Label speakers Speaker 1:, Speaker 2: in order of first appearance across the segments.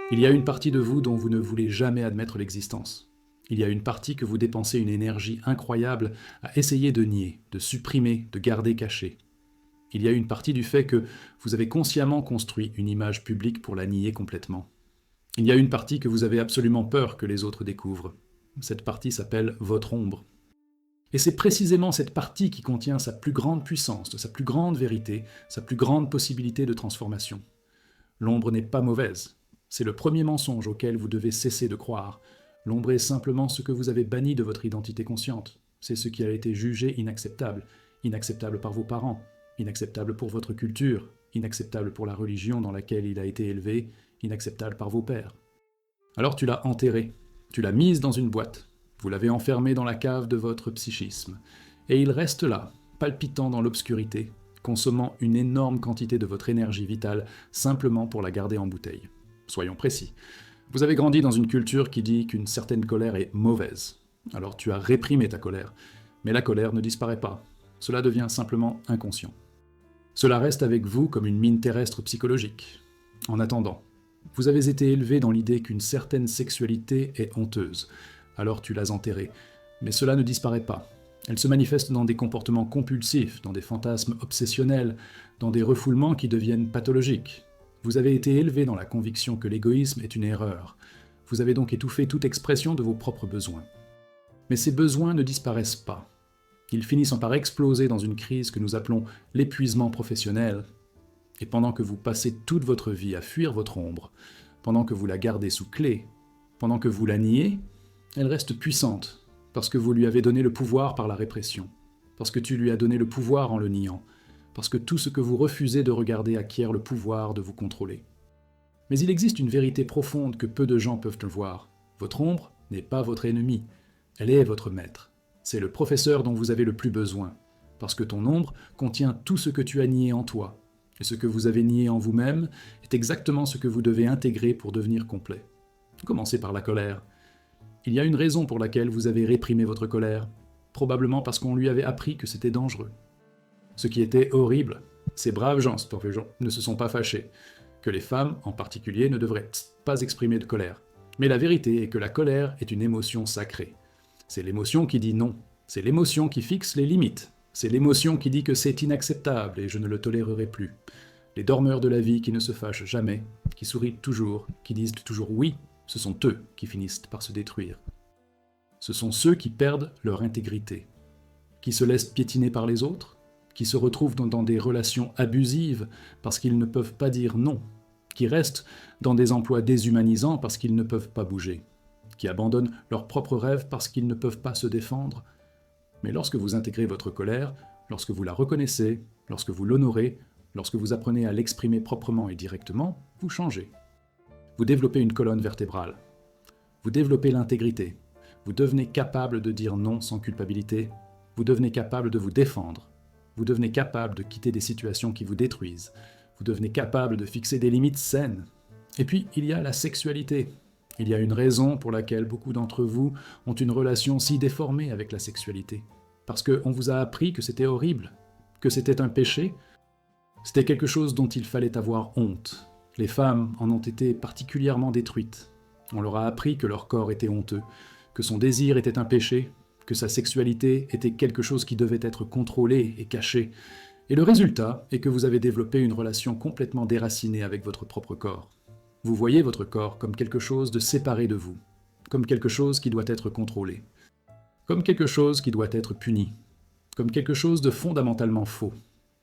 Speaker 1: Il y a une partie de vous dont vous ne voulez jamais admettre l'existence. Il y a une partie que vous dépensez une énergie incroyable à essayer de nier, de supprimer, de garder cachée. Il y a une partie du fait que vous avez consciemment construit une image publique pour la nier complètement. Il y a une partie que vous avez absolument peur que les autres découvrent. Cette partie s'appelle votre ombre. Et c'est précisément cette partie qui contient sa plus grande puissance, sa plus grande vérité, sa plus grande possibilité de transformation. L'ombre n'est pas mauvaise. C'est le premier mensonge auquel vous devez cesser de croire. L'ombre est simplement ce que vous avez banni de votre identité consciente. C'est ce qui a été jugé inacceptable. Inacceptable par vos parents, inacceptable pour votre culture, inacceptable pour la religion dans laquelle il a été élevé, inacceptable par vos pères. Alors tu l'as enterré, tu l'as mise dans une boîte, vous l'avez enfermé dans la cave de votre psychisme, et il reste là, palpitant dans l'obscurité, consommant une énorme quantité de votre énergie vitale simplement pour la garder en bouteille. Soyons précis. Vous avez grandi dans une culture qui dit qu'une certaine colère est mauvaise. Alors tu as réprimé ta colère, mais la colère ne disparaît pas. Cela devient simplement inconscient. Cela reste avec vous comme une mine terrestre psychologique. En attendant, vous avez été élevé dans l'idée qu'une certaine sexualité est honteuse. Alors tu l'as enterrée. Mais cela ne disparaît pas. Elle se manifeste dans des comportements compulsifs, dans des fantasmes obsessionnels, dans des refoulements qui deviennent pathologiques. Vous avez été élevé dans la conviction que l'égoïsme est une erreur. Vous avez donc étouffé toute expression de vos propres besoins. Mais ces besoins ne disparaissent pas. Ils finissent par exploser dans une crise que nous appelons l'épuisement professionnel. Et pendant que vous passez toute votre vie à fuir votre ombre, pendant que vous la gardez sous clé, pendant que vous la niez, elle reste puissante, parce que vous lui avez donné le pouvoir par la répression, parce que tu lui as donné le pouvoir en le niant, parce que tout ce que vous refusez de regarder acquiert le pouvoir de vous contrôler. Mais il existe une vérité profonde que peu de gens peuvent voir. Votre ombre n'est pas votre ennemi, elle est votre maître. C'est le professeur dont vous avez le plus besoin, parce que ton ombre contient tout ce que tu as nié en toi, et ce que vous avez nié en vous-même est exactement ce que vous devez intégrer pour devenir complet. Commencez par la colère. Il y a une raison pour laquelle vous avez réprimé votre colère, probablement parce qu'on lui avait appris que c'était dangereux. Ce qui était horrible, ces braves gens ne se sont pas fâchés, que les femmes en particulier ne devraient pas exprimer de colère. Mais la vérité est que la colère est une émotion sacrée. C'est l'émotion qui dit non, c'est l'émotion qui fixe les limites, c'est l'émotion qui dit que c'est inacceptable et je ne le tolérerai plus. Les dormeurs de la vie qui ne se fâchent jamais, qui sourient toujours, qui disent toujours oui, ce sont eux qui finissent par se détruire. Ce sont ceux qui perdent leur intégrité, qui se laissent piétiner par les autres, qui se retrouvent dans des relations abusives parce qu'ils ne peuvent pas dire non, qui restent dans des emplois déshumanisants parce qu'ils ne peuvent pas bouger, qui abandonnent leurs propres rêves parce qu'ils ne peuvent pas se défendre. Mais lorsque vous intégrez votre colère, lorsque vous la reconnaissez, lorsque vous l'honorez, lorsque vous apprenez à l'exprimer proprement et directement, vous changez. Vous développez une colonne vertébrale. Vous développez l'intégrité. Vous devenez capable de dire non sans culpabilité. Vous devenez capable de vous défendre. Vous devenez capable de quitter des situations qui vous détruisent. Vous devenez capable de fixer des limites saines. Et puis, il y a la sexualité. Il y a une raison pour laquelle beaucoup d'entre vous ont une relation si déformée avec la sexualité. Parce qu'on vous a appris que c'était horrible, que c'était un péché. C'était quelque chose dont il fallait avoir honte. Les femmes en ont été particulièrement détruites. On leur a appris que leur corps était honteux, que son désir était un péché, que sa sexualité était quelque chose qui devait être contrôlé et caché. Et le résultat est que vous avez développé une relation complètement déracinée avec votre propre corps. Vous voyez votre corps comme quelque chose de séparé de vous, comme quelque chose qui doit être contrôlé, comme quelque chose qui doit être puni, comme quelque chose de fondamentalement faux.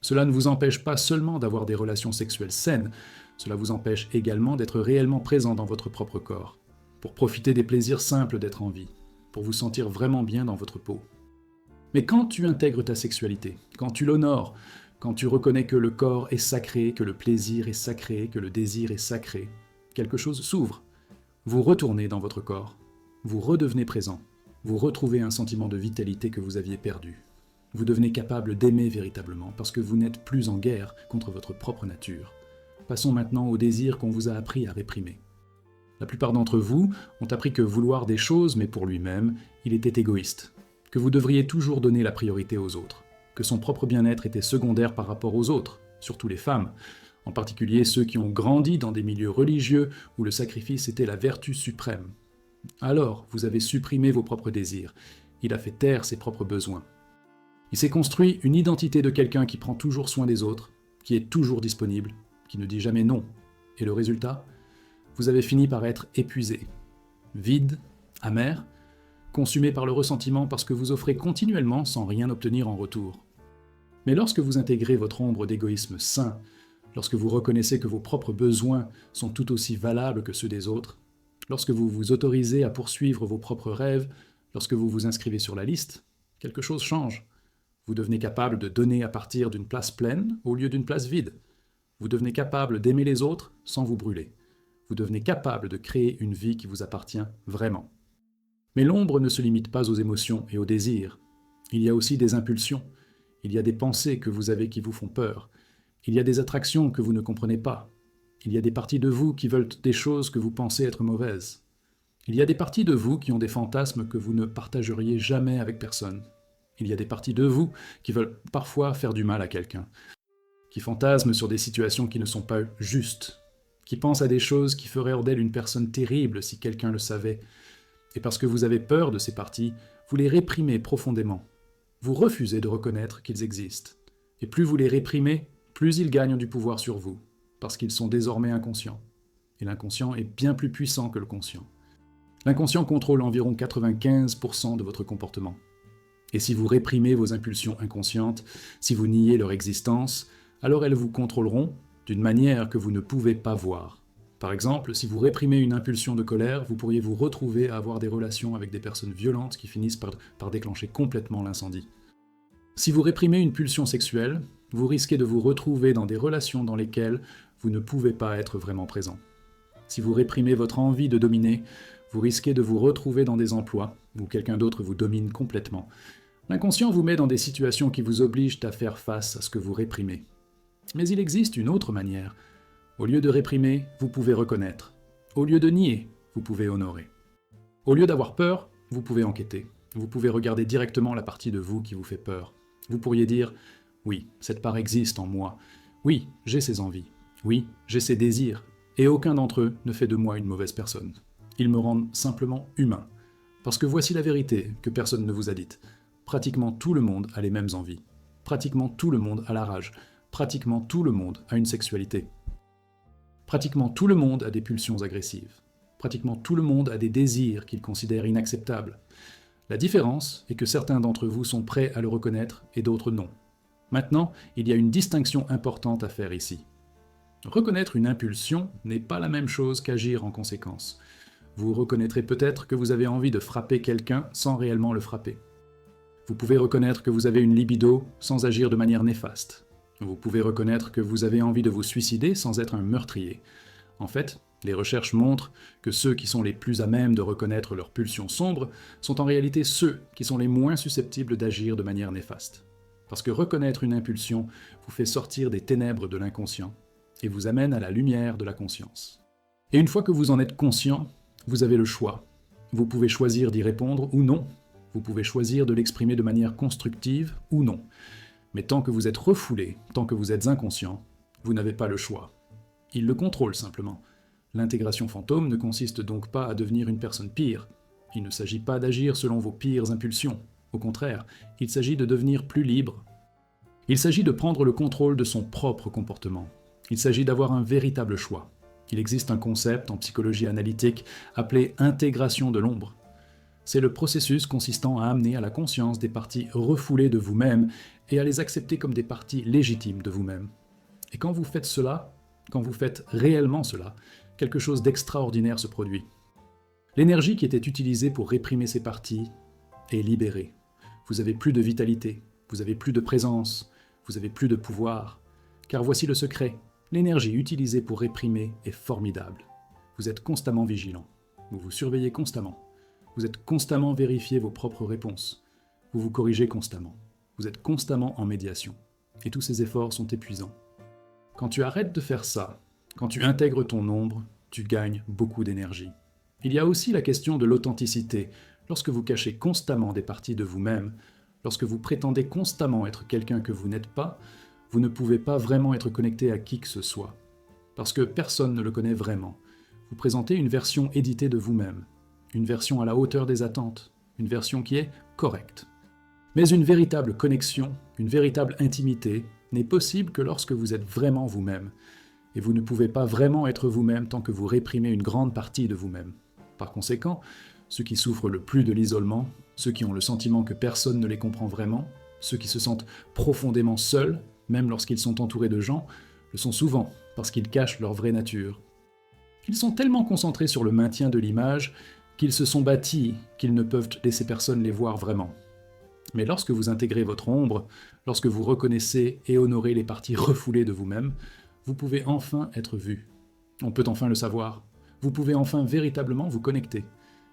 Speaker 1: Cela ne vous empêche pas seulement d'avoir des relations sexuelles saines, cela vous empêche également d'être réellement présent dans votre propre corps, pour profiter des plaisirs simples d'être en vie, pour vous sentir vraiment bien dans votre peau. Mais quand tu intègres ta sexualité, quand tu l'honores, quand tu reconnais que le corps est sacré, que le plaisir est sacré, que le désir est sacré, quelque chose s'ouvre. Vous retournez dans votre corps, vous redevenez présent, vous retrouvez un sentiment de vitalité que vous aviez perdu. Vous devenez capable d'aimer véritablement parce que vous n'êtes plus en guerre contre votre propre nature. Passons maintenant au désir qu'on vous a appris à réprimer. La plupart d'entre vous ont appris que vouloir des choses, mais pour lui-même, il était égoïste, que vous devriez toujours donner la priorité aux autres, que son propre bien-être était secondaire par rapport aux autres, surtout les femmes. en particulier ceux qui ont grandi dans des milieux religieux où le sacrifice était la vertu suprême. Alors, vous avez supprimé vos propres désirs. Il a fait taire ses propres besoins. Il s'est construit une identité de quelqu'un qui prend toujours soin des autres, qui est toujours disponible, qui ne dit jamais non. Et le résultat ? Vous avez fini par être épuisé, vide, amer, consumé par le ressentiment parce que vous offrez continuellement sans rien obtenir en retour. Mais lorsque vous intégrez votre ombre d'égoïsme sain, lorsque vous reconnaissez que vos propres besoins sont tout aussi valables que ceux des autres, lorsque vous vous autorisez à poursuivre vos propres rêves, lorsque vous vous inscrivez sur la liste, quelque chose change. Vous devenez capable de donner à partir d'une place pleine au lieu d'une place vide. Vous devenez capable d'aimer les autres sans vous brûler. Vous devenez capable de créer une vie qui vous appartient vraiment. Mais l'ombre ne se limite pas aux émotions et aux désirs. Il y a aussi des impulsions. Il y a des pensées que vous avez qui vous font peur. Il y a des attractions que vous ne comprenez pas. Il y a des parties de vous qui veulent des choses que vous pensez être mauvaises. Il y a des parties de vous qui ont des fantasmes que vous ne partageriez jamais avec personne. Il y a des parties de vous qui veulent parfois faire du mal à quelqu'un, qui fantasment sur des situations qui ne sont pas justes, qui pensent à des choses qui feraient d'elle une personne terrible si quelqu'un le savait. Et parce que vous avez peur de ces parties, vous les réprimez profondément. Vous refusez de reconnaître qu'ils existent. Et plus vous les réprimez, plus ils gagnent du pouvoir sur vous, parce qu'ils sont désormais inconscients. Et l'inconscient est bien plus puissant que le conscient. L'inconscient contrôle environ 95% de votre comportement. Et si vous réprimez vos impulsions inconscientes, si vous niez leur existence, alors elles vous contrôleront d'une manière que vous ne pouvez pas voir. Par exemple, si vous réprimez une impulsion de colère, vous pourriez vous retrouver à avoir des relations avec des personnes violentes qui finissent par déclencher complètement l'incendie. Si vous réprimez une pulsion sexuelle, vous risquez de vous retrouver dans des relations dans lesquelles vous ne pouvez pas être vraiment présent. Si vous réprimez votre envie de dominer, vous risquez de vous retrouver dans des emplois où quelqu'un d'autre vous domine complètement. L'inconscient vous met dans des situations qui vous obligent à faire face à ce que vous réprimez. Mais il existe une autre manière. Au lieu de réprimer, vous pouvez reconnaître. Au lieu de nier, vous pouvez honorer. Au lieu d'avoir peur, vous pouvez enquêter. Vous pouvez regarder directement la partie de vous qui vous fait peur. Vous pourriez dire « Oui, cette part existe en moi. Oui, j'ai ces envies. Oui, j'ai ces désirs. Et aucun d'entre eux ne fait de moi une mauvaise personne. Ils me rendent simplement humain. Parce que voici la vérité que personne ne vous a dite. Pratiquement tout le monde a les mêmes envies. Pratiquement tout le monde a la rage. Pratiquement tout le monde a une sexualité. Pratiquement tout le monde a des pulsions agressives. Pratiquement tout le monde a des désirs qu'il considère inacceptables. La différence est que certains d'entre vous sont prêts à le reconnaître et d'autres non. Maintenant, il y a une distinction importante à faire ici. Reconnaître une impulsion n'est pas la même chose qu'agir en conséquence. Vous reconnaîtrez peut-être que vous avez envie de frapper quelqu'un sans réellement le frapper. Vous pouvez reconnaître que vous avez une libido sans agir de manière néfaste. Vous pouvez reconnaître que vous avez envie de vous suicider sans être un meurtrier. En fait, les recherches montrent que ceux qui sont les plus à même de reconnaître leurs pulsions sombres sont en réalité ceux qui sont les moins susceptibles d'agir de manière néfaste. Parce que reconnaître une impulsion vous fait sortir des ténèbres de l'inconscient et vous amène à la lumière de la conscience. Et une fois que vous en êtes conscient, vous avez le choix. Vous pouvez choisir d'y répondre ou non. Vous pouvez choisir de l'exprimer de manière constructive ou non. Mais tant que vous êtes refoulé, tant que vous êtes inconscient, vous n'avez pas le choix. Il le contrôle simplement. L'intégration fantôme ne consiste donc pas à devenir une personne pire. Il ne s'agit pas d'agir selon vos pires impulsions. Au contraire, il s'agit de devenir plus libre. Il s'agit de prendre le contrôle de son propre comportement. Il s'agit d'avoir un véritable choix. Il existe un concept en psychologie analytique appelé intégration de l'ombre. C'est le processus consistant à amener à la conscience des parties refoulées de vous-même et à les accepter comme des parties légitimes de vous-même. Et quand vous faites cela, quand vous faites réellement cela, quelque chose d'extraordinaire se produit. L'énergie qui était utilisée pour réprimer ces parties est libérée. Vous avez plus de vitalité, vous avez plus de présence, vous avez plus de pouvoir. Car voici le secret, l'énergie utilisée pour réprimer est formidable. Vous êtes constamment vigilant, vous vous surveillez constamment. Vous êtes constamment vérifié vos propres réponses. Vous vous corrigez constamment. Vous êtes constamment en médiation. Et tous ces efforts sont épuisants. Quand tu arrêtes de faire ça, quand tu intègres ton ombre, tu gagnes beaucoup d'énergie. Il y a aussi la question de l'authenticité. Lorsque vous cachez constamment des parties de vous-même, lorsque vous prétendez constamment être quelqu'un que vous n'êtes pas, vous ne pouvez pas vraiment être connecté à qui que ce soit, parce que personne ne le connaît vraiment. Vous présentez une version éditée de vous-même, une version à la hauteur des attentes, une version qui est correcte. Mais une véritable connexion, une véritable intimité, n'est possible que lorsque vous êtes vraiment vous-même. Et vous ne pouvez pas vraiment être vous-même tant que vous réprimez une grande partie de vous-même. Par conséquent, ceux qui souffrent le plus de l'isolement, ceux qui ont le sentiment que personne ne les comprend vraiment, ceux qui se sentent profondément seuls, même lorsqu'ils sont entourés de gens, le sont souvent parce qu'ils cachent leur vraie nature. Ils sont tellement concentrés sur le maintien de l'image qu'ils se sont bâtis qu'ils ne peuvent laisser personne les voir vraiment. Mais lorsque vous intégrez votre ombre, lorsque vous reconnaissez et honorez les parties refoulées de vous-même, vous pouvez enfin être vu. On peut enfin le savoir. Vous pouvez enfin véritablement vous connecter.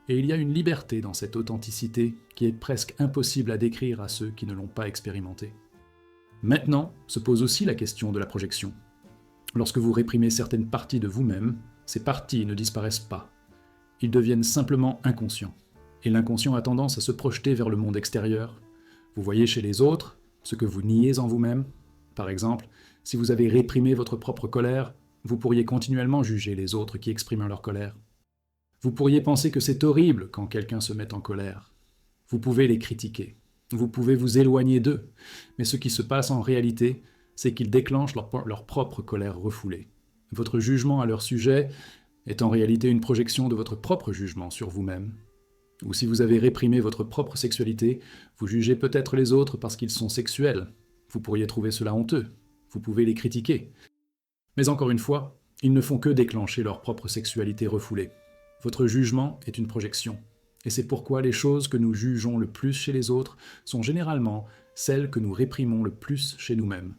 Speaker 1: Et il y a une liberté dans cette authenticité qui est presque impossible à décrire à ceux qui ne l'ont pas expérimentée. Maintenant se pose aussi la question de la projection. Lorsque vous réprimez certaines parties de vous-même, ces parties ne disparaissent pas. Ils deviennent simplement inconscients. Et l'inconscient a tendance à se projeter vers le monde extérieur. Vous voyez chez les autres ce que vous niez en vous-même. Par exemple, si vous avez réprimé votre propre colère, vous pourriez continuellement juger les autres qui expriment leur colère. Vous pourriez penser que c'est horrible quand quelqu'un se met en colère. Vous pouvez les critiquer. Vous pouvez vous éloigner d'eux. Mais ce qui se passe en réalité, c'est qu'ils déclenchent leur propre colère refoulée. Votre jugement à leur sujet est en réalité une projection de votre propre jugement sur vous-même. Ou si vous avez réprimé votre propre sexualité, vous jugez peut-être les autres parce qu'ils sont sexuels. Vous pourriez trouver cela honteux. Vous pouvez les critiquer. Mais encore une fois, ils ne font que déclencher leur propre sexualité refoulée. Votre jugement est une projection. Et c'est pourquoi les choses que nous jugeons le plus chez les autres sont généralement celles que nous réprimons le plus chez nous-mêmes.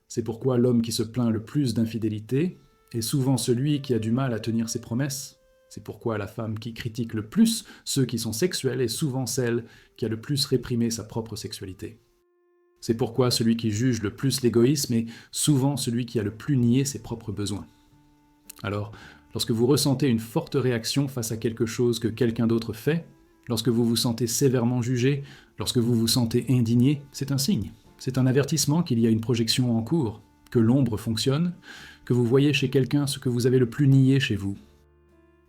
Speaker 1: C'est pourquoi l'homme qui se plaint le plus d'infidélité est souvent celui qui a du mal à tenir ses promesses. C'est pourquoi la femme qui critique le plus ceux qui sont sexuels est souvent celle qui a le plus réprimé sa propre sexualité. C'est pourquoi celui qui juge le plus l'égoïsme est souvent celui qui a le plus nié ses propres besoins. Alors, lorsque vous ressentez une forte réaction face à quelque chose que quelqu'un d'autre fait, lorsque vous vous sentez sévèrement jugé, lorsque vous vous sentez indigné, c'est un signe. C'est un avertissement qu'il y a une projection en cours, que l'ombre fonctionne, que vous voyez chez quelqu'un ce que vous avez le plus nié chez vous.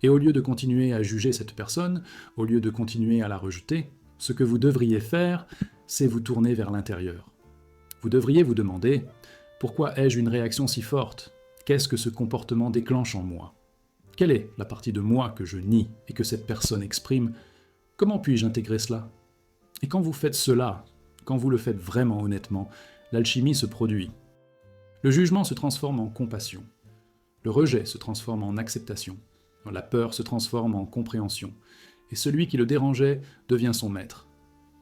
Speaker 1: Et au lieu de continuer à juger cette personne, au lieu de continuer à la rejeter, ce que vous devriez faire, c'est vous tourner vers l'intérieur. Vous devriez vous demander « Pourquoi ai-je une réaction si forte ? Qu'est-ce que ce comportement déclenche en moi ? Quelle est la partie de moi que je nie et que cette personne exprime ? Comment puis-je intégrer cela ?» Et quand vous faites cela, quand vous le faites vraiment honnêtement, l'alchimie se produit. Le jugement se transforme en compassion. Le rejet se transforme en acceptation. La peur se transforme en compréhension. Et celui qui le dérangeait devient son maître.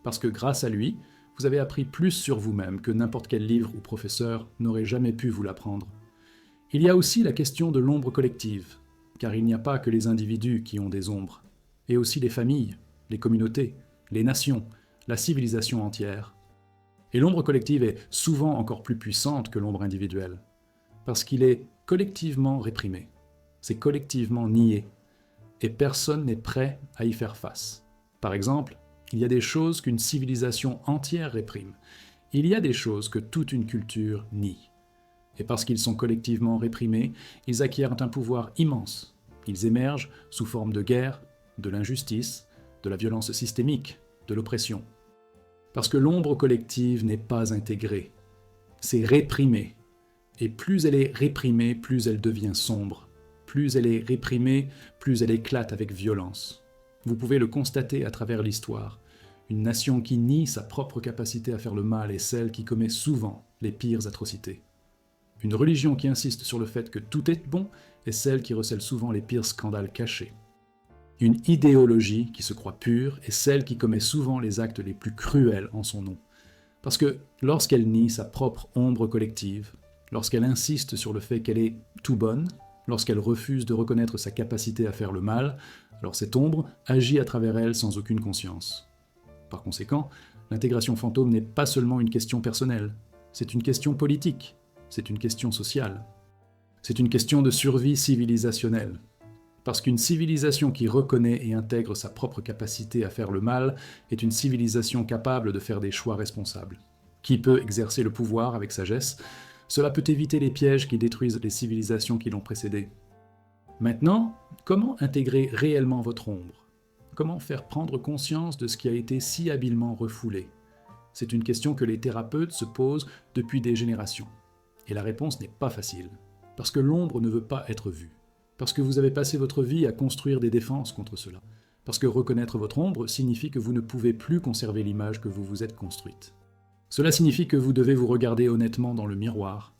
Speaker 1: Parce que grâce à lui, vous avez appris plus sur vous-même que n'importe quel livre ou professeur n'aurait jamais pu vous l'apprendre. Il y a aussi la question de l'ombre collective, car il n'y a pas que les individus qui ont des ombres, et aussi les familles, les communautés, les nations, la civilisation entière. Et l'ombre collective est souvent encore plus puissante que l'ombre individuelle, parce qu'il est collectivement réprimé, c'est collectivement nié, et personne n'est prêt à y faire face. Par exemple, il y a des choses qu'une civilisation entière réprime, il y a des choses que toute une culture nie. Et parce qu'ils sont collectivement réprimés, ils acquièrent un pouvoir immense. Ils émergent sous forme de guerre, de l'injustice, de la violence systémique, de l'oppression. Parce que l'ombre collective n'est pas intégrée, c'est réprimé. Et plus elle est réprimée, plus elle devient sombre. Plus elle est réprimée, plus elle éclate avec violence. Vous pouvez le constater à travers l'histoire. Une nation qui nie sa propre capacité à faire le mal est celle qui commet souvent les pires atrocités. Une religion qui insiste sur le fait que tout est bon est celle qui recèle souvent les pires scandales cachés. Une idéologie qui se croit pure est celle qui commet souvent les actes les plus cruels en son nom. Parce que lorsqu'elle nie sa propre ombre collective, lorsqu'elle insiste sur le fait qu'elle est tout bonne, lorsqu'elle refuse de reconnaître sa capacité à faire le mal, alors cette ombre agit à travers elle sans aucune conscience. Par conséquent, l'intégration fantôme n'est pas seulement une question personnelle, c'est une question politique, c'est une question sociale. C'est une question de survie civilisationnelle. Parce qu'une civilisation qui reconnaît et intègre sa propre capacité à faire le mal est une civilisation capable de faire des choix responsables. Qui peut exercer le pouvoir avec sagesse? Cela peut éviter les pièges qui détruisent les civilisations qui l'ont précédé. Maintenant, comment intégrer réellement votre ombre? Comment faire prendre conscience de ce qui a été si habilement refoulé? C'est une question que les thérapeutes se posent depuis des générations. Et la réponse n'est pas facile. Parce que l'ombre ne veut pas être vue. Parce que vous avez passé votre vie à construire des défenses contre cela. Parce que reconnaître votre ombre signifie que vous ne pouvez plus conserver l'image que vous vous êtes construite. Cela signifie que vous devez vous regarder honnêtement dans le miroir.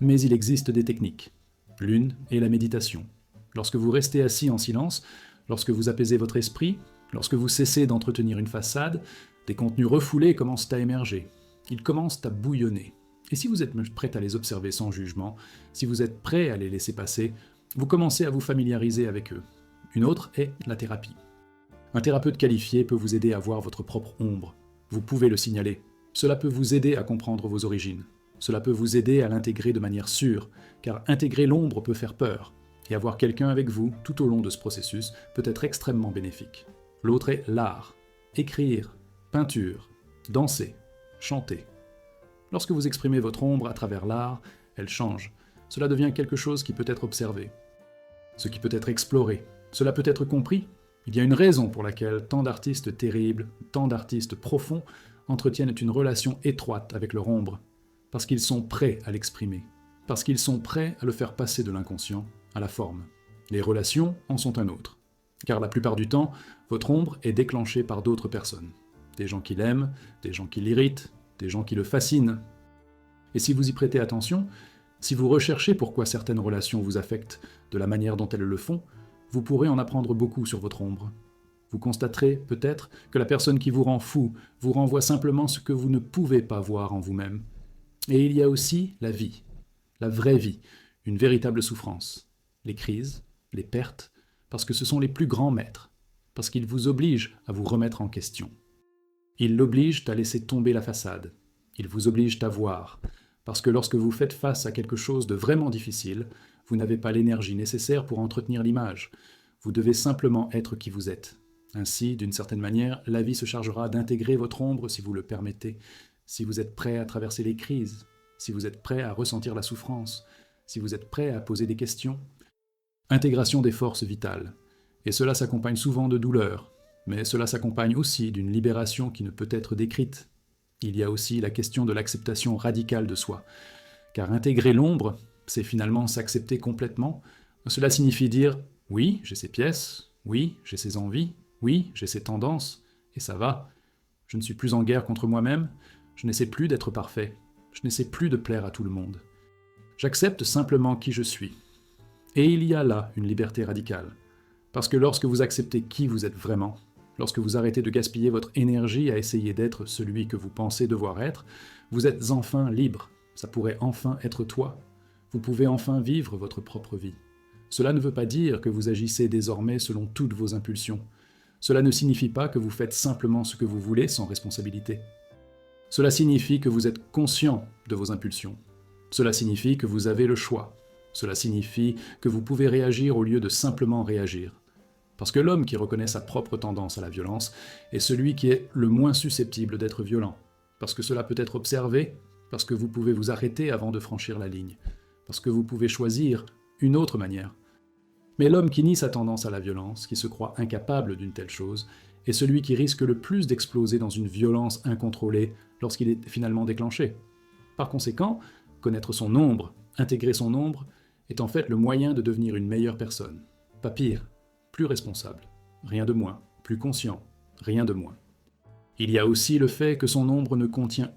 Speaker 1: Mais il existe des techniques. L'une est la méditation. Lorsque vous restez assis en silence, lorsque vous apaisez votre esprit, lorsque vous cessez d'entretenir une façade, des contenus refoulés commencent à émerger. Ils commencent à bouillonner. Et si vous êtes prêt à les observer sans jugement, si vous êtes prêt à les laisser passer, vous commencez à vous familiariser avec eux. Une autre est la thérapie. Un thérapeute qualifié peut vous aider à voir votre propre ombre. Vous pouvez le signaler. Cela peut vous aider à comprendre vos origines. Cela peut vous aider à l'intégrer de manière sûre, car intégrer l'ombre peut faire peur. Et avoir quelqu'un avec vous tout au long de ce processus peut être extrêmement bénéfique. L'autre est l'art. Écrire, peinture, danser, chanter. Lorsque vous exprimez votre ombre à travers l'art, elle change. Cela devient quelque chose qui peut être observé. Ce qui peut être exploré. Cela peut être compris. Il y a une raison pour laquelle tant d'artistes terribles, tant d'artistes profonds entretiennent une relation étroite avec leur ombre. Parce qu'ils sont prêts à l'exprimer. Parce qu'ils sont prêts à le faire passer de l'inconscient à la forme. Les relations en sont un autre. Car la plupart du temps, votre ombre est déclenchée par d'autres personnes. Des gens qui l'aiment, des gens qui l'irritent, des gens qui le fascinent. Et si vous y prêtez attention, si vous recherchez pourquoi certaines relations vous affectent de la manière dont elles le font, vous pourrez en apprendre beaucoup sur votre ombre. Vous constaterez peut-être que la personne qui vous rend fou vous renvoie simplement ce que vous ne pouvez pas voir en vous-même. Et il y a aussi la vie, la vraie vie, une véritable souffrance. Les crises, les pertes, parce que ce sont les plus grands maîtres, parce qu'ils vous obligent à vous remettre en question. Ils l'obligent à laisser tomber la façade, ils vous obligent à voir, parce que lorsque vous faites face à quelque chose de vraiment difficile, vous n'avez pas l'énergie nécessaire pour entretenir l'image, vous devez simplement être qui vous êtes. Ainsi, d'une certaine manière, la vie se chargera d'intégrer votre ombre si vous le permettez, si vous êtes prêt à traverser les crises, si vous êtes prêt à ressentir la souffrance, si vous êtes prêt à poser des questions. Intégration des forces vitales. Et cela s'accompagne souvent de douleur, mais cela s'accompagne aussi d'une libération qui ne peut être décrite. Il y a aussi la question de l'acceptation radicale de soi. Car intégrer l'ombre, c'est finalement s'accepter complètement. Cela signifie dire « oui, j'ai ces pièces, oui, j'ai ces envies, oui, j'ai ces tendances, et ça va. Je ne suis plus en guerre contre moi-même, je n'essaie plus d'être parfait, je n'essaie plus de plaire à tout le monde. J'accepte simplement qui je suis. » Et il y a là une liberté radicale. Parce que lorsque vous acceptez qui vous êtes vraiment, lorsque vous arrêtez de gaspiller votre énergie à essayer d'être celui que vous pensez devoir être, vous êtes enfin libre. Ça pourrait enfin être toi. Vous pouvez enfin vivre votre propre vie. Cela ne veut pas dire que vous agissez désormais selon toutes vos impulsions. Cela ne signifie pas que vous faites simplement ce que vous voulez sans responsabilité. Cela signifie que vous êtes conscient de vos impulsions. Cela signifie que vous avez le choix. Cela signifie que vous pouvez réagir au lieu de simplement réagir. Parce que l'homme qui reconnaît sa propre tendance à la violence est celui qui est le moins susceptible d'être violent. Parce que cela peut être observé, parce que vous pouvez vous arrêter avant de franchir la ligne, parce que vous pouvez choisir une autre manière. Mais l'homme qui nie sa tendance à la violence, qui se croit incapable d'une telle chose, est celui qui risque le plus d'exploser dans une violence incontrôlée lorsqu'il est finalement déclenché. Par conséquent, connaître son ombre, intégrer son ombre, est en fait le moyen de devenir une meilleure personne. Pas pire, plus responsable, rien de moins, plus conscient, rien de moins. Il y a aussi le fait que son ombre ne contient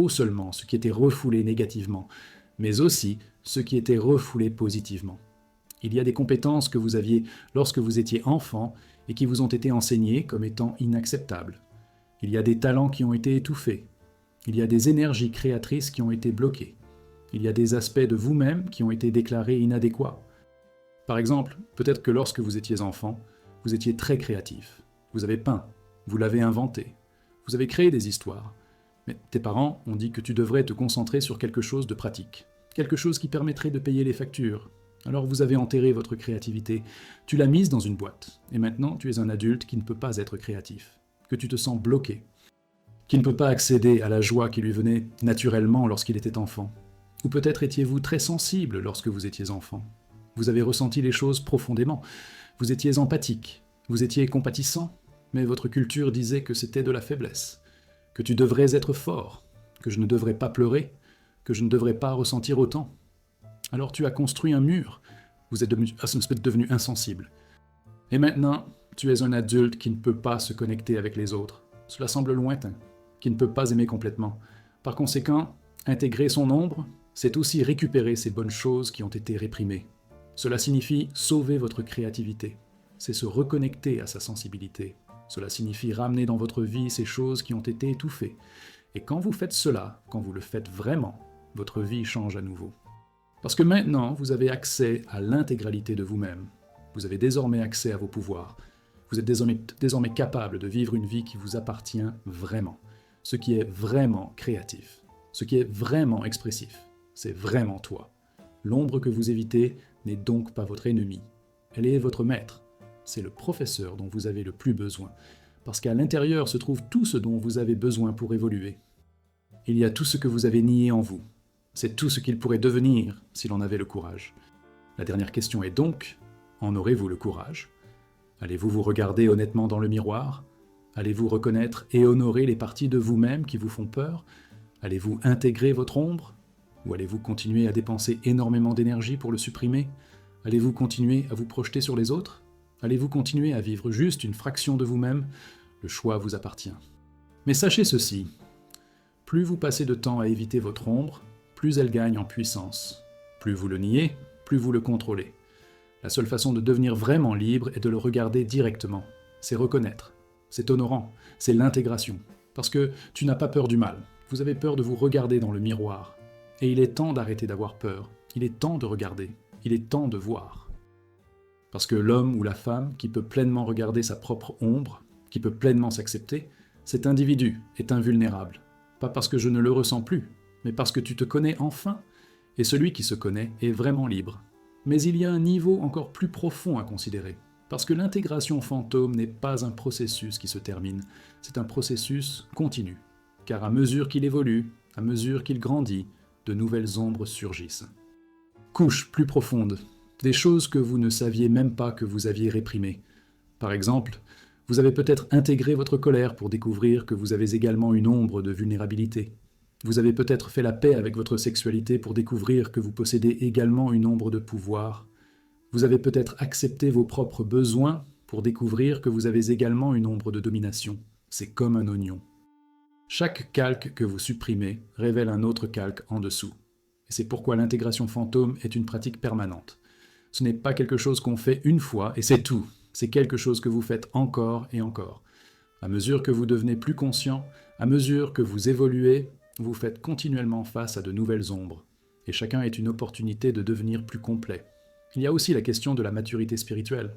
Speaker 1: seulement ce qui était refoulé négativement, mais aussi ce qui était refoulé positivement. Il y a des compétences que vous aviez lorsque vous étiez enfant et qui vous ont été enseignées comme étant inacceptables. Il y a des talents qui ont été étouffés. Il y a des énergies créatrices qui ont été bloquées. Il y a des aspects de vous-même qui ont été déclarés inadéquats. Par exemple, peut-être que lorsque vous étiez enfant, vous étiez très créatif. Vous avez peint, vous l'avez inventé, vous avez créé des histoires. Mais tes parents ont dit que tu devrais te concentrer sur quelque chose de pratique, quelque chose qui permettrait de payer les factures. Alors vous avez enterré votre créativité, tu l'as mise dans une boîte, et maintenant tu es un adulte qui ne peut pas être créatif, que tu te sens bloqué. qui ne peut pas accéder à la joie qui lui venait naturellement lorsqu'il était enfant. Ou peut-être étiez-vous très sensible lorsque vous étiez enfant. Vous avez ressenti les choses profondément. Vous étiez empathique, vous étiez compatissant, mais votre culture disait que c'était de la faiblesse, que tu devrais être fort, que je ne devrais pas pleurer, que je ne devrais pas ressentir autant. Alors tu as construit un mur, vous êtes devenu insensible. Et maintenant, tu es un adulte qui ne peut pas se connecter avec les autres. Cela semble lointain, qui ne peut pas aimer complètement. Par conséquent, intégrer son ombre, c'est aussi récupérer ces bonnes choses qui ont été réprimées. Cela signifie sauver votre créativité. C'est se reconnecter à sa sensibilité. Cela signifie ramener dans votre vie ces choses qui ont été étouffées. Et quand vous faites cela, quand vous le faites vraiment, votre vie change à nouveau. Parce que maintenant, vous avez accès à l'intégralité de vous-même. Vous avez désormais accès à vos pouvoirs. Vous êtes désormais capable de vivre une vie qui vous appartient vraiment. Ce qui est vraiment créatif. Ce qui est vraiment expressif. C'est vraiment toi. L'ombre que vous évitez n'est donc pas votre ennemi. Elle est votre maître. C'est le professeur dont vous avez le plus besoin. Parce qu'à l'intérieur se trouve tout ce dont vous avez besoin pour évoluer. Il y a tout ce que vous avez nié en vous. C'est tout ce qu'il pourrait devenir s'il en avait le courage. La dernière question est donc, en aurez-vous le courage ? Allez-vous vous regarder honnêtement dans le miroir ? Allez-vous reconnaître et honorer les parties de vous-même qui vous font peur ? Allez-vous intégrer votre ombre ? Ou allez-vous continuer à dépenser énormément d'énergie pour le supprimer ? Allez-vous continuer à vous projeter sur les autres ? Allez-vous continuer à vivre juste une fraction de vous-même ? Le choix vous appartient. Mais sachez ceci, plus vous passez de temps à éviter votre ombre, plus elle gagne en puissance. Plus vous le niez, plus vous le contrôlez. La seule façon de devenir vraiment libre est de le regarder directement. C'est reconnaître. C'est honorant. C'est l'intégration. Parce que tu n'as pas peur du mal. Vous avez peur de vous regarder dans le miroir. Et il est temps d'arrêter d'avoir peur. Il est temps de regarder. Il est temps de voir. Parce que l'homme ou la femme qui peut pleinement regarder sa propre ombre, qui peut pleinement s'accepter, cet individu est invulnérable. Pas parce que je ne le ressens plus, mais parce que tu te connais enfin, et celui qui se connaît est vraiment libre. Mais il y a un niveau encore plus profond à considérer, parce que l'intégration fantôme n'est pas un processus qui se termine, c'est un processus continu, car à mesure qu'il évolue, à mesure qu'il grandit, de nouvelles ombres surgissent. Couches plus profondes, des choses que vous ne saviez même pas que vous aviez réprimées. Par exemple, vous avez peut-être intégré votre colère pour découvrir que vous avez également une ombre de vulnérabilité. Vous avez peut-être fait la paix avec votre sexualité pour découvrir que vous possédez également une ombre de pouvoir. Vous avez peut-être accepté vos propres besoins pour découvrir que vous avez également une ombre de domination. C'est comme un oignon. Chaque calque que vous supprimez révèle un autre calque en dessous. Et c'est pourquoi l'intégration fantôme est une pratique permanente. Ce n'est pas quelque chose qu'on fait une fois et c'est tout. C'est quelque chose que vous faites encore et encore. À mesure que vous devenez plus conscient, à mesure que vous évoluez, vous faites continuellement face à de nouvelles ombres. Et chacun est une opportunité de devenir plus complet. Il y a aussi la question de la maturité spirituelle.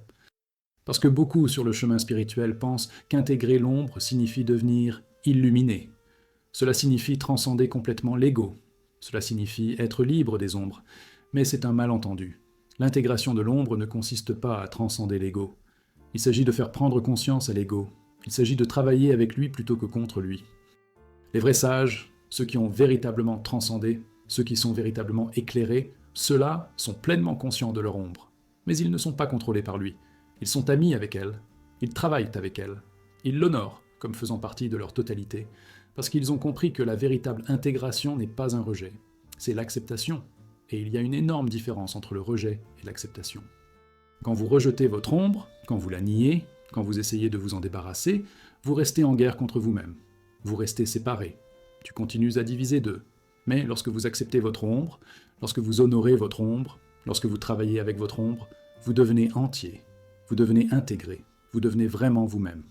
Speaker 1: Parce que beaucoup sur le chemin spirituel pensent qu'intégrer l'ombre signifie devenir illuminé. Cela signifie transcender complètement l'ego. Cela signifie être libre des ombres. Mais c'est un malentendu. L'intégration de l'ombre ne consiste pas à transcender l'ego. Il s'agit de faire prendre conscience à l'ego. Il s'agit de travailler avec lui plutôt que contre lui. Les vrais sages, ceux qui ont véritablement transcendé, ceux qui sont véritablement éclairés, ceux-là sont pleinement conscients de leur ombre. Mais ils ne sont pas contrôlés par lui. Ils sont amis avec elle. Ils travaillent avec elle. Ils l'honorent comme faisant partie de leur totalité, parce qu'ils ont compris que la véritable intégration n'est pas un rejet. C'est l'acceptation. Et il y a une énorme différence entre le rejet et l'acceptation. Quand vous rejetez votre ombre, quand vous la niez, quand vous essayez de vous en débarrasser, vous restez en guerre contre vous-même. Vous restez séparés. Tu continues à diviser d'eux. Mais lorsque vous acceptez votre ombre, lorsque vous honorez votre ombre, lorsque vous travaillez avec votre ombre, vous devenez entier, vous devenez intégré, vous devenez vraiment vous-même.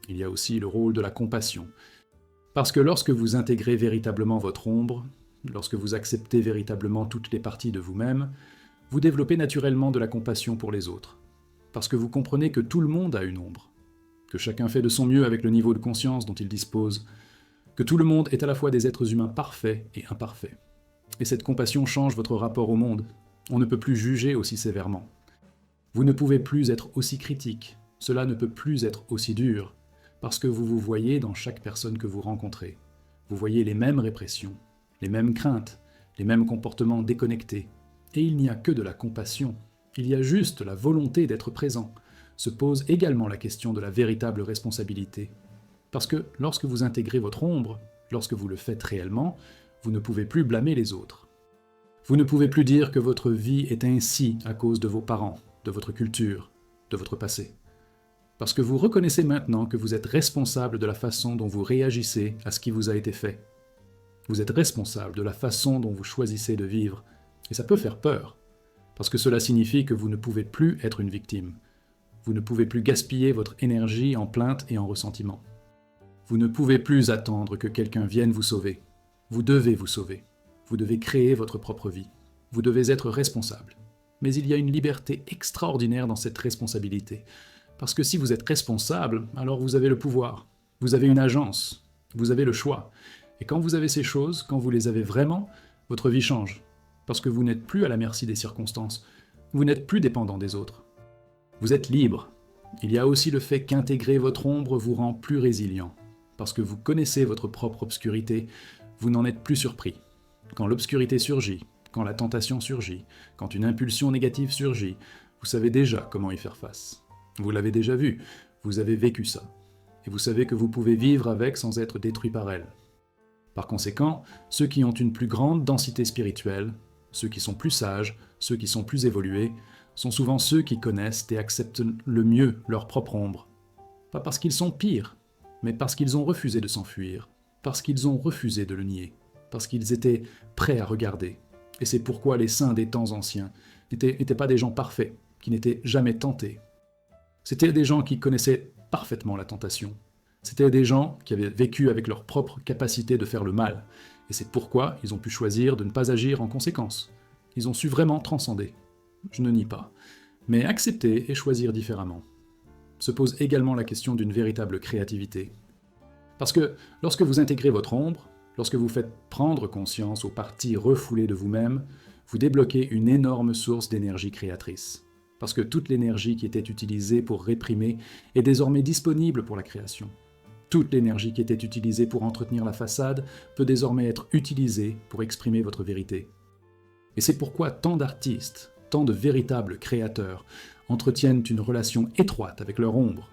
Speaker 1: Il y a aussi le rôle de la compassion. Parce que lorsque vous intégrez véritablement votre ombre, lorsque vous acceptez véritablement toutes les parties de vous-même, vous développez naturellement de la compassion pour les autres. Parce que vous comprenez que tout le monde a une ombre, que chacun fait de son mieux avec le niveau de conscience dont il dispose, que tout le monde est à la fois des êtres humains parfaits et imparfaits. Et cette compassion change votre rapport au monde. On ne peut plus juger aussi sévèrement. Vous ne pouvez plus être aussi critique. Cela ne peut plus être aussi dur. parce que vous vous voyez dans chaque personne que vous rencontrez. Vous voyez les mêmes répressions, les mêmes craintes, les mêmes comportements déconnectés. Et il n'y a que de la compassion, il y a juste la volonté d'être présent. Se pose également la question de la véritable responsabilité. Parce que lorsque vous intégrez votre ombre, lorsque vous le faites réellement, vous ne pouvez plus blâmer les autres. Vous ne pouvez plus dire que votre vie est ainsi à cause de vos parents, de votre culture, de votre passé. Parce que vous reconnaissez maintenant que vous êtes responsable de la façon dont vous réagissez à ce qui vous a été fait. Vous êtes responsable de la façon dont vous choisissez de vivre, et ça peut faire peur, parce que cela signifie que vous ne pouvez plus être une victime. Vous ne pouvez plus gaspiller votre énergie en plainte et en ressentiment. Vous ne pouvez plus attendre que quelqu'un vienne vous sauver. Vous devez vous sauver. Vous devez créer votre propre vie. Vous devez être responsable. Mais il y a une liberté extraordinaire dans cette responsabilité. Parce que si vous êtes responsable, alors vous avez le pouvoir. Vous avez une agence. Vous avez le choix. Et quand vous avez ces choses, quand vous les avez vraiment, votre vie change. Parce que vous n'êtes plus à la merci des circonstances. Vous n'êtes plus dépendant des autres. Vous êtes libre. Il y a aussi le fait qu'intégrer votre ombre vous rend plus résilient. Parce que vous connaissez votre propre obscurité, vous n'en êtes plus surpris. Quand l'obscurité surgit, quand la tentation surgit, quand une impulsion négative surgit, vous savez déjà comment y faire face. Vous l'avez déjà vu, vous avez vécu ça. Et vous savez que vous pouvez vivre avec sans être détruit par elle. Par conséquent, ceux qui ont une plus grande densité spirituelle, ceux qui sont plus sages, ceux qui sont plus évolués, sont souvent ceux qui connaissent et acceptent le mieux leur propre ombre. Pas parce qu'ils sont pires, mais parce qu'ils ont refusé de s'enfuir, parce qu'ils ont refusé de le nier, parce qu'ils étaient prêts à regarder. Et c'est pourquoi les saints des temps anciens n'étaient pas des gens parfaits, qui n'étaient jamais tentés. C'étaient des gens qui connaissaient parfaitement la tentation. C'étaient des gens qui avaient vécu avec leur propre capacité de faire le mal. Et c'est pourquoi ils ont pu choisir de ne pas agir en conséquence. Ils ont su vraiment transcender. Je ne nie pas. Mais accepter et choisir différemment. Se pose également la question d'une véritable créativité. Parce que lorsque vous intégrez votre ombre, lorsque vous faites prendre conscience aux parties refoulées de vous-même, vous débloquez une énorme source d'énergie créatrice. Parce que toute l'énergie qui était utilisée pour réprimer est désormais disponible pour la création. Toute l'énergie qui était utilisée pour entretenir la façade peut désormais être utilisée pour exprimer votre vérité. Et c'est pourquoi tant d'artistes, tant de véritables créateurs entretiennent une relation étroite avec leur ombre,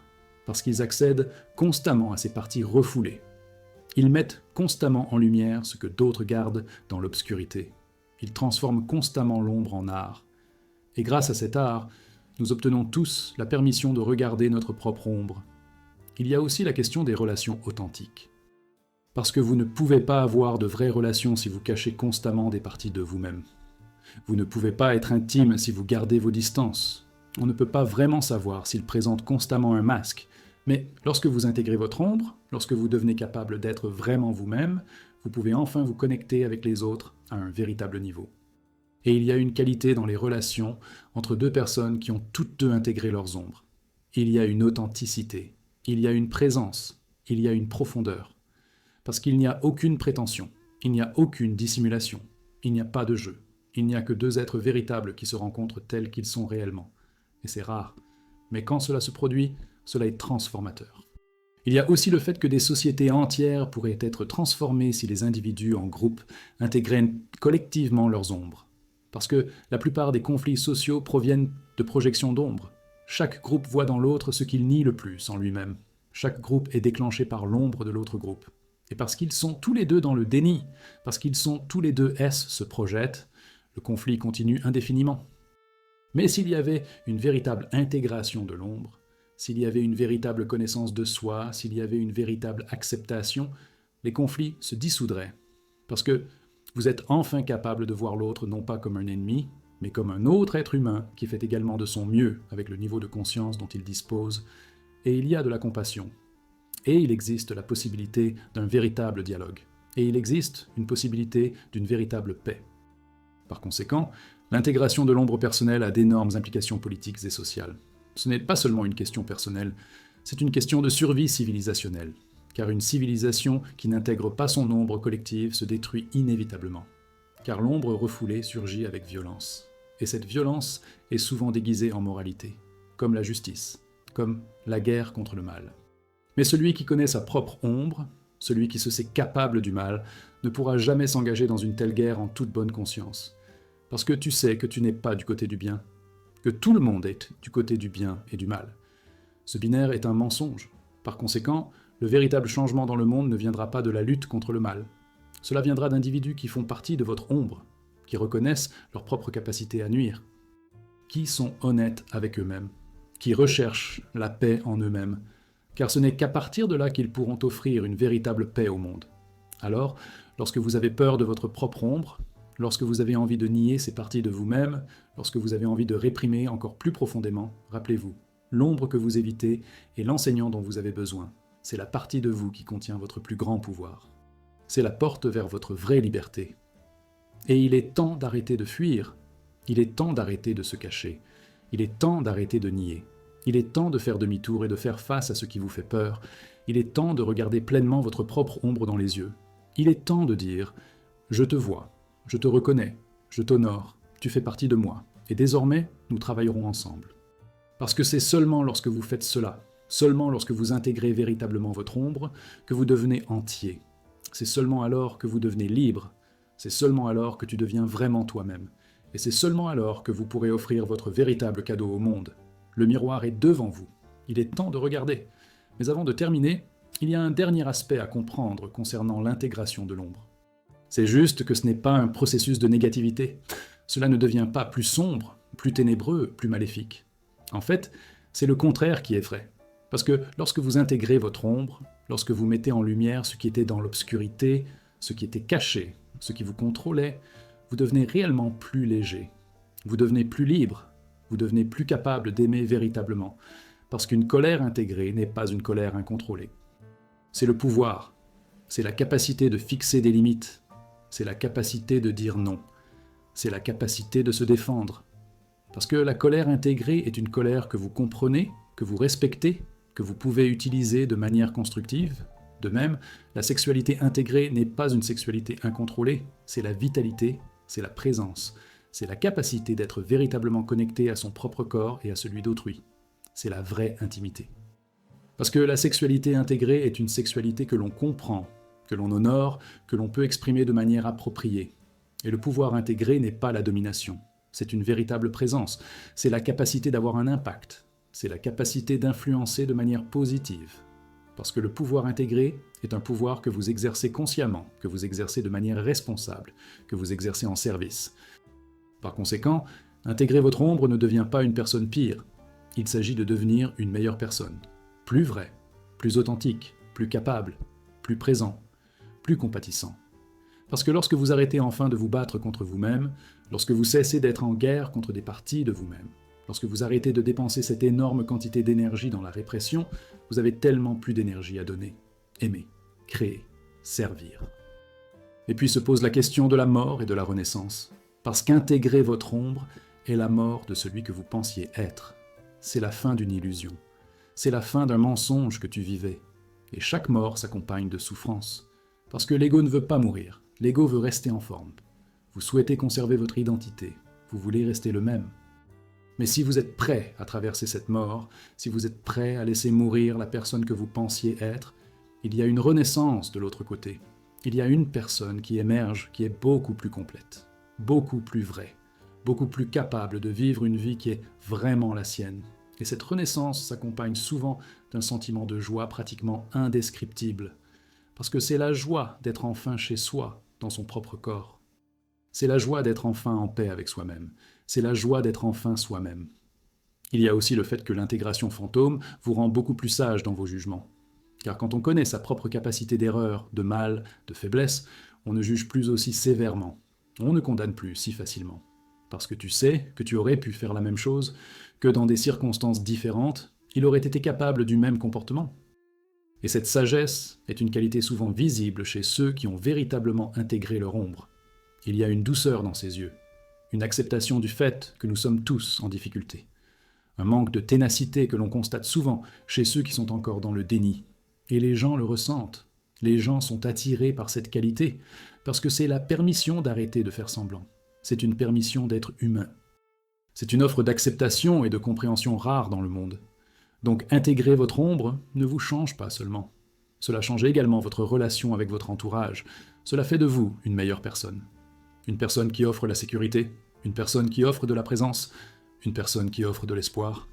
Speaker 1: parce qu'ils accèdent constamment à ces parties refoulées. Ils mettent constamment en lumière ce que d'autres gardent dans l'obscurité. Ils transforment constamment l'ombre en art. Et grâce à cet art, nous obtenons tous la permission de regarder notre propre ombre. Il y a aussi la question des relations authentiques. Parce que vous ne pouvez pas avoir de vraies relations si vous cachez constamment des parties de vous-même. Vous ne pouvez pas être intime si vous gardez vos distances. On ne peut pas vraiment savoir s'il présente constamment un masque. Mais lorsque vous intégrez votre ombre, lorsque vous devenez capable d'être vraiment vous-même, vous pouvez enfin vous connecter avec les autres à un véritable niveau. Et il y a une qualité dans les relations entre deux personnes qui ont toutes deux intégré leurs ombres. Il y a une authenticité, il y a une présence, il y a une profondeur. Parce qu'il n'y a aucune prétention, il n'y a aucune dissimulation, il n'y a pas de jeu. Il n'y a que deux êtres véritables qui se rencontrent tels qu'ils sont réellement. Et c'est rare. Mais quand cela se produit, cela est transformateur. Il y a aussi le fait que des sociétés entières pourraient être transformées si les individus en groupe intégraient collectivement leurs ombres. Parce que la plupart des conflits sociaux proviennent de projections d'ombre. Chaque groupe voit dans l'autre ce qu'il nie le plus en lui-même. Chaque groupe est déclenché par l'ombre de l'autre groupe. Et parce qu'ils sont tous les deux dans le déni, parce qu'ils sont tous les deux S se projettent, le conflit continue indéfiniment. Mais s'il y avait une véritable intégration de l'ombre, s'il y avait une véritable connaissance de soi, s'il y avait une véritable acceptation, les conflits se dissoudraient. Parce que vous êtes enfin capable de voir l'autre non pas comme un ennemi, mais comme un autre être humain qui fait également de son mieux avec le niveau de conscience dont il dispose, et il y a de la compassion. Et il existe la possibilité d'un véritable dialogue. Et il existe une possibilité d'une véritable paix. Par conséquent, l'intégration de l'ombre personnelle a d'énormes implications politiques et sociales. Ce n'est pas seulement une question personnelle, c'est une question de survie civilisationnelle. Car une civilisation qui n'intègre pas son ombre collective se détruit inévitablement. Car l'ombre refoulée surgit avec violence. Et cette violence est souvent déguisée en moralité, comme la justice, comme la guerre contre le mal. Mais celui qui connaît sa propre ombre, celui qui se sait capable du mal, ne pourra jamais s'engager dans une telle guerre en toute bonne conscience. Parce que tu sais que tu n'es pas du côté du bien, que tout le monde est du côté du bien et du mal. Ce binaire est un mensonge. Par conséquent, le véritable changement dans le monde ne viendra pas de la lutte contre le mal. Cela viendra d'individus qui font partie de votre ombre, qui reconnaissent leur propre capacité à nuire, qui sont honnêtes avec eux-mêmes, qui recherchent la paix en eux-mêmes, car ce n'est qu'à partir de là qu'ils pourront offrir une véritable paix au monde. Alors, lorsque vous avez peur de votre propre ombre, lorsque vous avez envie de nier ces parties de vous-même, lorsque vous avez envie de réprimer encore plus profondément, rappelez-vous, l'ombre que vous évitez est l'enseignant dont vous avez besoin. C'est la partie de vous qui contient votre plus grand pouvoir. C'est la porte vers votre vraie liberté. Et il est temps d'arrêter de fuir. Il est temps d'arrêter de se cacher. Il est temps d'arrêter de nier. Il est temps de faire demi-tour et de faire face à ce qui vous fait peur. Il est temps de regarder pleinement votre propre ombre dans les yeux. Il est temps de dire « Je te vois, je te reconnais, je t'honore, tu fais partie de moi, et désormais, nous travaillerons ensemble. » Parce que c'est seulement lorsque vous faites cela, seulement lorsque vous intégrez véritablement votre ombre, que vous devenez entier. C'est seulement alors que vous devenez libre. C'est seulement alors que tu deviens vraiment toi-même. Et c'est seulement alors que vous pourrez offrir votre véritable cadeau au monde. Le miroir est devant vous. Il est temps de regarder. Mais avant de terminer, il y a un dernier aspect à comprendre concernant l'intégration de l'ombre. C'est juste que ce n'est pas un processus de négativité. Cela ne devient pas plus sombre, plus ténébreux, plus maléfique. En fait, c'est le contraire qui est vrai. Parce que lorsque vous intégrez votre ombre, lorsque vous mettez en lumière ce qui était dans l'obscurité, ce qui était caché, ce qui vous contrôlait, vous devenez réellement plus léger. Vous devenez plus libre. Vous devenez plus capable d'aimer véritablement. Parce qu'une colère intégrée n'est pas une colère incontrôlée. C'est le pouvoir. C'est la capacité de fixer des limites. C'est la capacité de dire non. C'est la capacité de se défendre. Parce que la colère intégrée est une colère que vous comprenez, que vous respectez, que vous pouvez utiliser de manière constructive. De même, la sexualité intégrée n'est pas une sexualité incontrôlée, c'est la vitalité, c'est la présence, c'est la capacité d'être véritablement connecté à son propre corps et à celui d'autrui. C'est la vraie intimité. Parce que la sexualité intégrée est une sexualité que l'on comprend, que l'on honore, que l'on peut exprimer de manière appropriée. Et le pouvoir intégré n'est pas la domination. C'est une véritable présence. C'est la capacité d'avoir un impact. C'est la capacité d'influencer de manière positive. Parce que le pouvoir intégré est un pouvoir que vous exercez consciemment, que vous exercez de manière responsable, que vous exercez en service. Par conséquent, intégrer votre ombre ne devient pas une personne pire. Il s'agit de devenir une meilleure personne. Plus vrai, plus authentique, plus capable, plus présent, plus compatissant. Parce que lorsque vous arrêtez enfin de vous battre contre vous-même, lorsque vous cessez d'être en guerre contre des parties de vous-même, lorsque vous arrêtez de dépenser cette énorme quantité d'énergie dans la répression, vous avez tellement plus d'énergie à donner, aimer, créer, servir. Et puis se pose la question de la mort et de la renaissance, parce qu'intégrer votre ombre est la mort de celui que vous pensiez être. C'est la fin d'une illusion, c'est la fin d'un mensonge que tu vivais, et chaque mort s'accompagne de souffrance, parce que l'ego ne veut pas mourir, l'ego veut rester en forme. Vous souhaitez conserver votre identité, vous voulez rester le même. Mais si vous êtes prêt à traverser cette mort, si vous êtes prêt à laisser mourir la personne que vous pensiez être, il y a une renaissance de l'autre côté. Il y a une personne qui émerge, qui est beaucoup plus complète, beaucoup plus vraie, beaucoup plus capable de vivre une vie qui est vraiment la sienne. Et cette renaissance s'accompagne souvent d'un sentiment de joie pratiquement indescriptible, parce que c'est la joie d'être enfin chez soi, dans son propre corps. C'est la joie d'être enfin en paix avec soi-même. C'est la joie d'être enfin soi-même. Il y a aussi le fait que l'intégration fantôme vous rend beaucoup plus sage dans vos jugements. Car quand on connaît sa propre capacité d'erreur, de mal, de faiblesse, on ne juge plus aussi sévèrement. On ne condamne plus si facilement. Parce que tu sais que tu aurais pu faire la même chose, que dans des circonstances différentes, il aurait été capable du même comportement. Et cette sagesse est une qualité souvent visible chez ceux qui ont véritablement intégré leur ombre. Il y a une douceur dans ses yeux, une acceptation du fait que nous sommes tous en difficulté, un manque de ténacité que l'on constate souvent chez ceux qui sont encore dans le déni. Et les gens le ressentent, les gens sont attirés par cette qualité, parce que c'est la permission d'arrêter de faire semblant, c'est une permission d'être humain. C'est une offre d'acceptation et de compréhension rare dans le monde. Donc intégrer votre ombre ne vous change pas seulement. Cela change également votre relation avec votre entourage. Cela fait de vous une meilleure personne. Une personne qui offre la sécurité, une personne qui offre de la présence, une personne qui offre de l'espoir.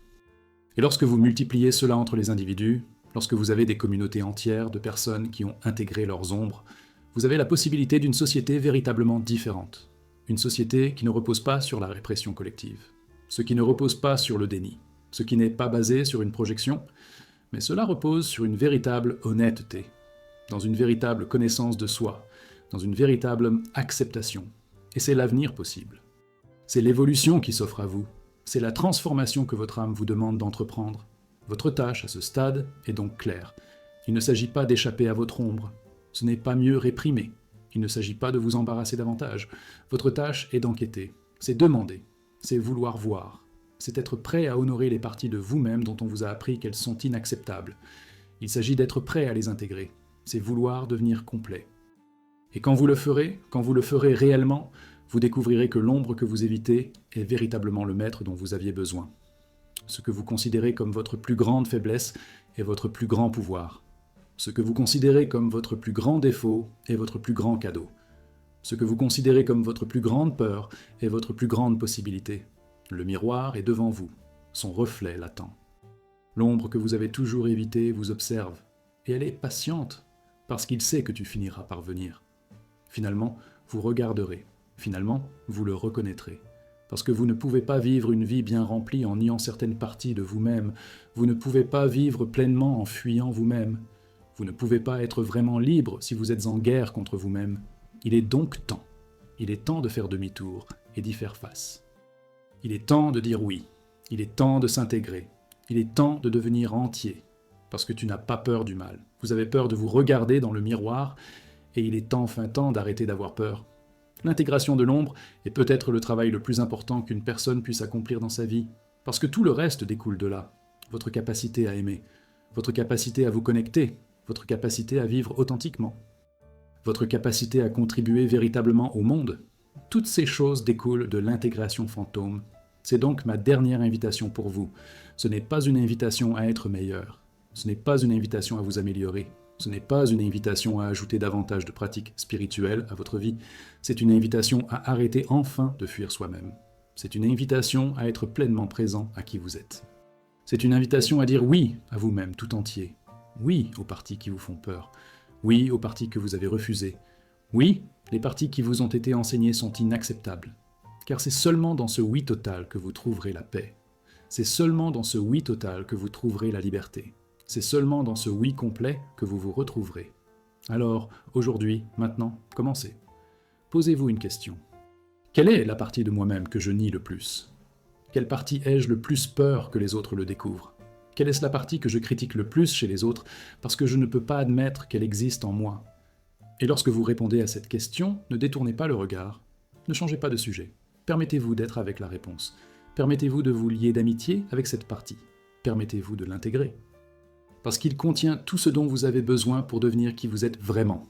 Speaker 1: Et lorsque vous multipliez cela entre les individus, lorsque vous avez des communautés entières de personnes qui ont intégré leurs ombres, vous avez la possibilité d'une société véritablement différente. Une société qui ne repose pas sur la répression collective, ce qui ne repose pas sur le déni, ce qui n'est pas basé sur une projection, mais cela repose sur une véritable honnêteté, dans une véritable connaissance de soi, dans une véritable acceptation. Et c'est l'avenir possible. C'est l'évolution qui s'offre à vous. C'est la transformation que votre âme vous demande d'entreprendre. Votre tâche à ce stade est donc claire. Il ne s'agit pas d'échapper à votre ombre. Ce n'est pas mieux réprimer. Il ne s'agit pas de vous embarrasser davantage. Votre tâche est d'enquêter. C'est demander. C'est vouloir voir. C'est être prêt à honorer les parties de vous-même dont on vous a appris qu'elles sont inacceptables. Il s'agit d'être prêt à les intégrer. C'est vouloir devenir complet. Et quand vous le ferez réellement, vous découvrirez que l'ombre que vous évitez est véritablement le maître dont vous aviez besoin. Ce que vous considérez comme votre plus grande faiblesse est votre plus grand pouvoir. Ce que vous considérez comme votre plus grand défaut est votre plus grand cadeau. Ce que vous considérez comme votre plus grande peur est votre plus grande possibilité. Le miroir est devant vous, son reflet l'attend. L'ombre que vous avez toujours évitée vous observe, et elle est patiente, parce qu'il sait que tu finiras par venir. Finalement, vous regarderez. Finalement, vous le reconnaîtrez. Parce que vous ne pouvez pas vivre une vie bien remplie en niant certaines parties de vous-même. Vous ne pouvez pas vivre pleinement en fuyant vous-même. Vous ne pouvez pas être vraiment libre si vous êtes en guerre contre vous-même. Il est donc temps. Il est temps de faire demi-tour et d'y faire face. Il est temps de dire oui. Il est temps de s'intégrer. Il est temps de devenir entier. Parce que tu n'as pas peur du mal. Vous avez peur de vous regarder dans le miroir et il est enfin temps d'arrêter d'avoir peur. L'intégration de l'ombre est peut-être le travail le plus important qu'une personne puisse accomplir dans sa vie, parce que tout le reste découle de là. Votre capacité à aimer, votre capacité à vous connecter, votre capacité à vivre authentiquement, votre capacité à contribuer véritablement au monde. Toutes ces choses découlent de l'intégration fantôme. C'est donc ma dernière invitation pour vous. Ce n'est pas une invitation à être meilleur. Ce n'est pas une invitation à vous améliorer. Ce n'est pas une invitation à ajouter davantage de pratiques spirituelles à votre vie. C'est une invitation à arrêter enfin de fuir soi-même. C'est une invitation à être pleinement présent à qui vous êtes. C'est une invitation à dire oui à vous-même tout entier. Oui aux parties qui vous font peur. Oui aux parties que vous avez refusées. Oui, les parties qui vous ont été enseignées sont inacceptables. Car c'est seulement dans ce oui total que vous trouverez la paix. C'est seulement dans ce oui total que vous trouverez la liberté. C'est seulement dans ce oui complet que vous vous retrouverez. Alors, aujourd'hui, maintenant, commencez. Posez-vous une question. Quelle est la partie de moi-même que je nie le plus? Quelle partie ai-je le plus peur que les autres le découvrent? Quelle est la partie que je critique le plus chez les autres parce que je ne peux pas admettre qu'elle existe en moi? Et lorsque vous répondez à cette question, ne détournez pas le regard. Ne changez pas de sujet. Permettez-vous d'être avec la réponse. Permettez-vous de vous lier d'amitié avec cette partie. Permettez-vous de l'intégrer. Parce qu'il contient tout ce dont vous avez besoin pour devenir qui vous êtes vraiment.